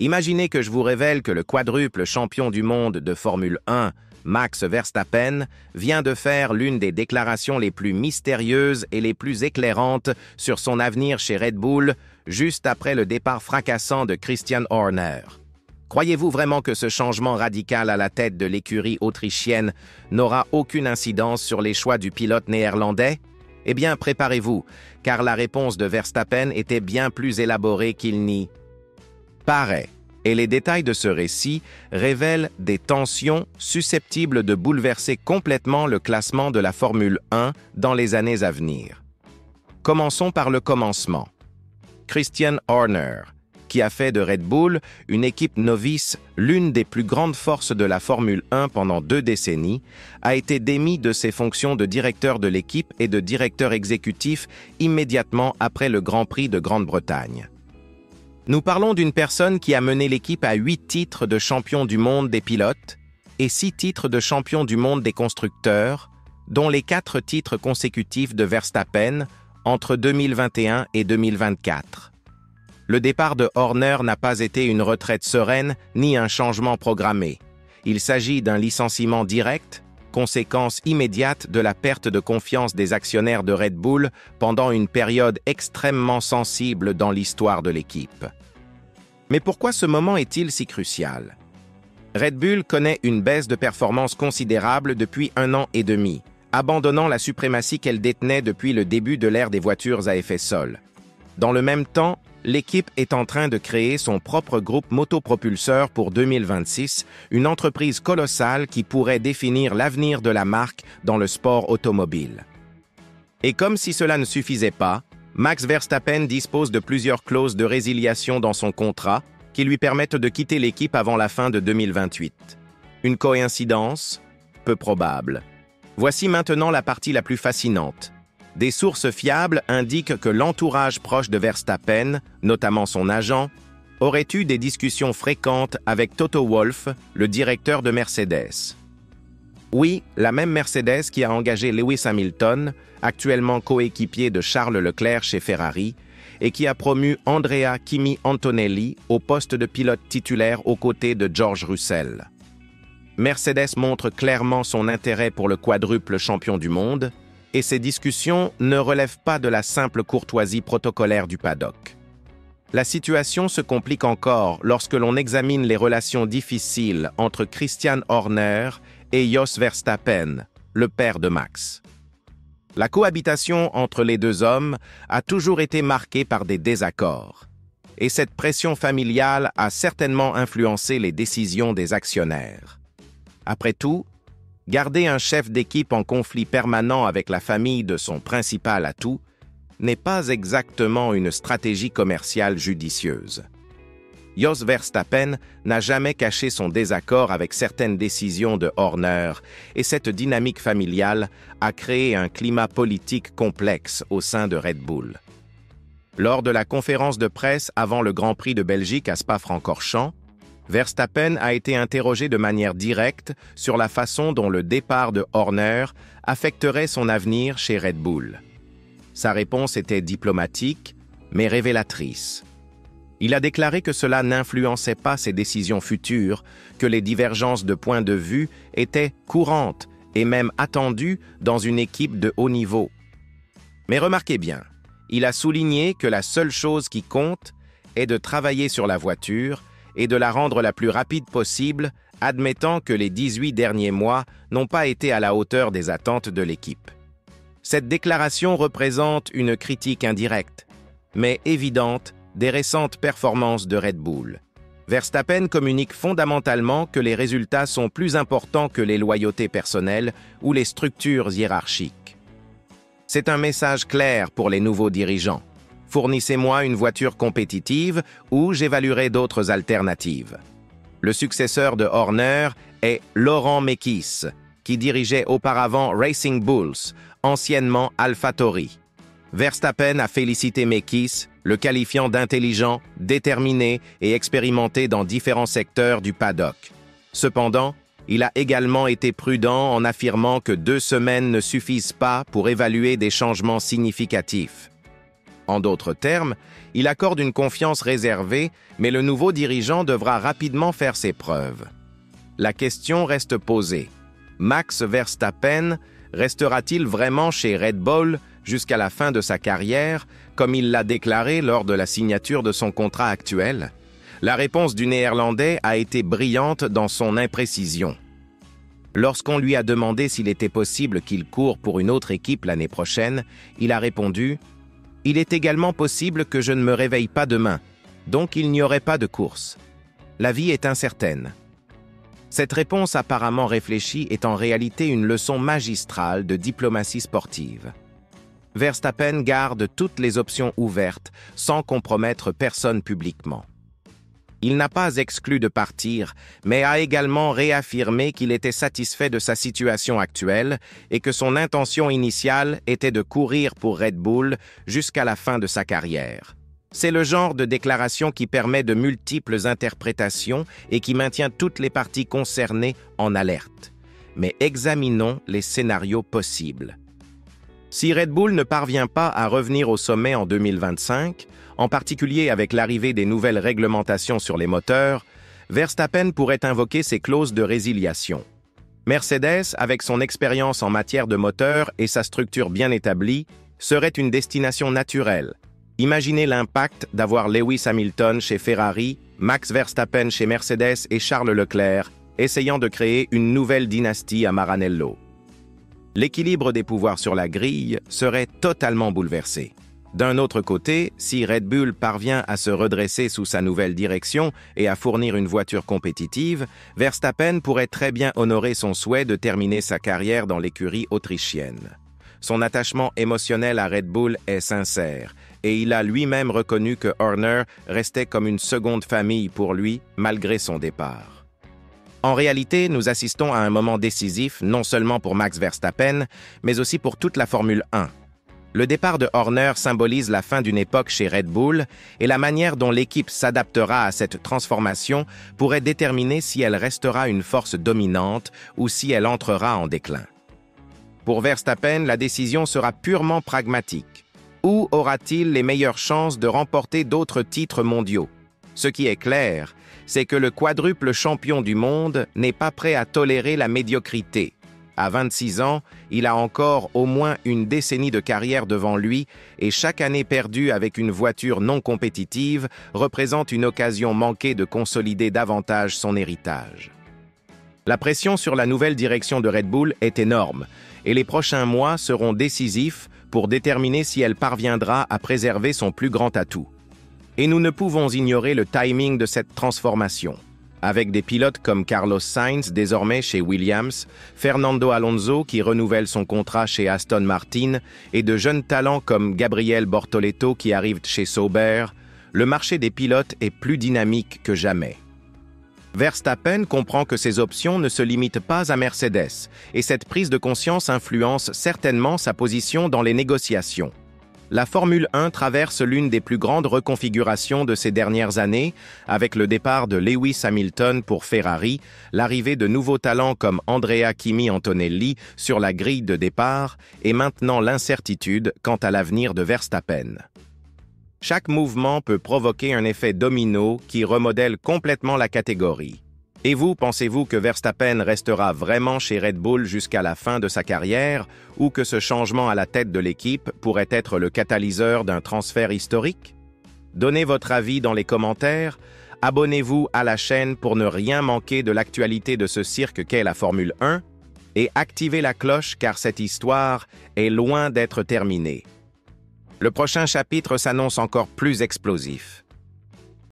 Imaginez que je vous révèle que le quadruple champion du monde de Formule 1, Max Verstappen, vient de faire l'une des déclarations les plus mystérieuses et les plus éclairantes sur son avenir chez Red Bull, juste après le départ fracassant de Christian Horner. Croyez-vous vraiment que ce changement radical à la tête de l'écurie autrichienne n'aura aucune incidence sur les choix du pilote néerlandais? Eh bien, préparez-vous, car la réponse de Verstappen était bien plus élaborée qu'il n'y paraît. Et les détails de ce récit révèlent des tensions susceptibles de bouleverser complètement le classement de la Formule 1 dans les années à venir. Commençons par le commencement. Christian Horner, qui a fait de Red Bull une équipe novice, l'une des plus grandes forces de la Formule 1 pendant 2 décennies, a été démis de ses fonctions de directeur de l'équipe et de directeur exécutif immédiatement après le Grand Prix de Grande-Bretagne. Nous parlons d'une personne qui a mené l'équipe à 8 titres de champion du monde des pilotes et 6 titres de champion du monde des constructeurs, dont les 4 titres consécutifs de Verstappen entre 2021 et 2024. Le départ de Horner n'a pas été une retraite sereine ni un changement programmé. Il s'agit d'un licenciement direct, conséquence immédiate de la perte de confiance des actionnaires de Red Bull pendant une période extrêmement sensible dans l'histoire de l'équipe. Mais pourquoi ce moment est-il si crucial? Red Bull connaît une baisse de performance considérable depuis 1 an et demi, abandonnant la suprématie qu'elle détenait depuis le début de l'ère des voitures à effet sol. Dans le même temps, l'équipe est en train de créer son propre groupe motopropulseur pour 2026, une entreprise colossale qui pourrait définir l'avenir de la marque dans le sport automobile. Et comme si cela ne suffisait pas, Max Verstappen dispose de plusieurs clauses de résiliation dans son contrat qui lui permettent de quitter l'équipe avant la fin de 2028. Une coïncidence? Peu probable. Voici maintenant la partie la plus fascinante. Des sources fiables indiquent que l'entourage proche de Verstappen, notamment son agent, aurait eu des discussions fréquentes avec Toto Wolff, le directeur de Mercedes. Oui, la même Mercedes qui a engagé Lewis Hamilton, actuellement coéquipier de Charles Leclerc chez Ferrari, et qui a promu Andrea Kimi Antonelli au poste de pilote titulaire aux côtés de George Russell. Mercedes montre clairement son intérêt pour le quadruple champion du monde, et ces discussions ne relèvent pas de la simple courtoisie protocolaire du paddock. La situation se complique encore lorsque l'on examine les relations difficiles entre Christian Horner et Jos Verstappen, le père de Max. La cohabitation entre les deux hommes a toujours été marquée par des désaccords, et cette pression familiale a certainement influencé les décisions des actionnaires. Après tout, garder un chef d'équipe en conflit permanent avec la famille de son principal atout n'est pas exactement une stratégie commerciale judicieuse. Jos Verstappen n'a jamais caché son désaccord avec certaines décisions de Horner, et cette dynamique familiale a créé un climat politique complexe au sein de Red Bull. Lors de la conférence de presse avant le Grand Prix de Belgique à Spa-Francorchamps, Verstappen a été interrogé de manière directe sur la façon dont le départ de Horner affecterait son avenir chez Red Bull. Sa réponse était diplomatique, mais révélatrice. Il a déclaré que cela n'influençait pas ses décisions futures, que les divergences de points de vue étaient courantes et même attendues dans une équipe de haut niveau. Mais remarquez bien, il a souligné que la seule chose qui compte est de travailler sur la voiture et de la rendre la plus rapide possible, admettant que les 18 derniers mois n'ont pas été à la hauteur des attentes de l'équipe. Cette déclaration représente une critique indirecte, mais évidente, des récentes performances de Red Bull. Verstappen communique fondamentalement que les résultats sont plus importants que les loyautés personnelles ou les structures hiérarchiques. C'est un message clair pour les nouveaux dirigeants. Fournissez-moi une voiture compétitive ou j'évaluerai d'autres alternatives. Le successeur de Horner est Laurent Mekies, qui dirigeait auparavant Racing Bulls, anciennement AlphaTauri. Verstappen a félicité Mekies, le qualifiant d'intelligent, déterminé et expérimenté dans différents secteurs du paddock. Cependant, il a également été prudent en affirmant que 2 semaines ne suffisent pas pour évaluer des changements significatifs. En d'autres termes, il accorde une confiance réservée, mais le nouveau dirigeant devra rapidement faire ses preuves. La question reste posée. Max Verstappen restera-t-il vraiment chez Red Bull jusqu'à la fin de sa carrière, comme il l'a déclaré lors de la signature de son contrat actuel? La réponse du Néerlandais a été brillante dans son imprécision. Lorsqu'on lui a demandé s'il était possible qu'il court pour une autre équipe l'année prochaine, il a répondu « Il est également possible que je ne me réveille pas demain, donc il n'y aurait pas de course. La vie est incertaine. » Cette réponse apparemment réfléchie est en réalité une leçon magistrale de diplomatie sportive. Verstappen garde toutes les options ouvertes sans compromettre personne publiquement. Il n'a pas exclu de partir, mais a également réaffirmé qu'il était satisfait de sa situation actuelle et que son intention initiale était de courir pour Red Bull jusqu'à la fin de sa carrière. C'est le genre de déclaration qui permet de multiples interprétations et qui maintient toutes les parties concernées en alerte. Mais examinons les scénarios possibles. Si Red Bull ne parvient pas à revenir au sommet en 2025, en particulier avec l'arrivée des nouvelles réglementations sur les moteurs, Verstappen pourrait invoquer ses clauses de résiliation. Mercedes, avec son expérience en matière de moteurs et sa structure bien établie, serait une destination naturelle. Imaginez l'impact d'avoir Lewis Hamilton chez Ferrari, Max Verstappen chez Mercedes et Charles Leclerc, essayant de créer une nouvelle dynastie à Maranello. L'équilibre des pouvoirs sur la grille serait totalement bouleversé. D'un autre côté, si Red Bull parvient à se redresser sous sa nouvelle direction et à fournir une voiture compétitive, Verstappen pourrait très bien honorer son souhait de terminer sa carrière dans l'écurie autrichienne. Son attachement émotionnel à Red Bull est sincère, et il a lui-même reconnu que Horner restait comme une seconde famille pour lui, malgré son départ. En réalité, nous assistons à un moment décisif, non seulement pour Max Verstappen, mais aussi pour toute la Formule 1. Le départ de Horner symbolise la fin d'une époque chez Red Bull, et la manière dont l'équipe s'adaptera à cette transformation pourrait déterminer si elle restera une force dominante ou si elle entrera en déclin. Pour Verstappen, la décision sera purement pragmatique. Où aura-t-il les meilleures chances de remporter d'autres titres mondiaux? Ce qui est clair, c'est que le quadruple champion du monde n'est pas prêt à tolérer la médiocrité. À 26 ans, il a encore au moins une décennie de carrière devant lui et chaque année perdue avec une voiture non compétitive représente une occasion manquée de consolider davantage son héritage. La pression sur la nouvelle direction de Red Bull est énorme et les prochains mois seront décisifs pour déterminer si elle parviendra à préserver son plus grand atout. Et nous ne pouvons ignorer le timing de cette transformation. Avec des pilotes comme Carlos Sainz, désormais chez Williams, Fernando Alonso qui renouvelle son contrat chez Aston Martin et de jeunes talents comme Gabriel Bortoleto qui arrive chez Sauber, le marché des pilotes est plus dynamique que jamais. Verstappen comprend que ses options ne se limitent pas à Mercedes et cette prise de conscience influence certainement sa position dans les négociations. La Formule 1 traverse l'une des plus grandes reconfigurations de ces dernières années, avec le départ de Lewis Hamilton pour Ferrari, l'arrivée de nouveaux talents comme Andrea Kimi Antonelli sur la grille de départ et maintenant l'incertitude quant à l'avenir de Verstappen. Chaque mouvement peut provoquer un effet domino qui remodèle complètement la catégorie. Et vous, pensez-vous que Verstappen restera vraiment chez Red Bull jusqu'à la fin de sa carrière ou que ce changement à la tête de l'équipe pourrait être le catalyseur d'un transfert historique? Donnez votre avis dans les commentaires, abonnez-vous à la chaîne pour ne rien manquer de l'actualité de ce cirque qu'est la Formule 1 et activez la cloche car cette histoire est loin d'être terminée. Le prochain chapitre s'annonce encore plus explosif.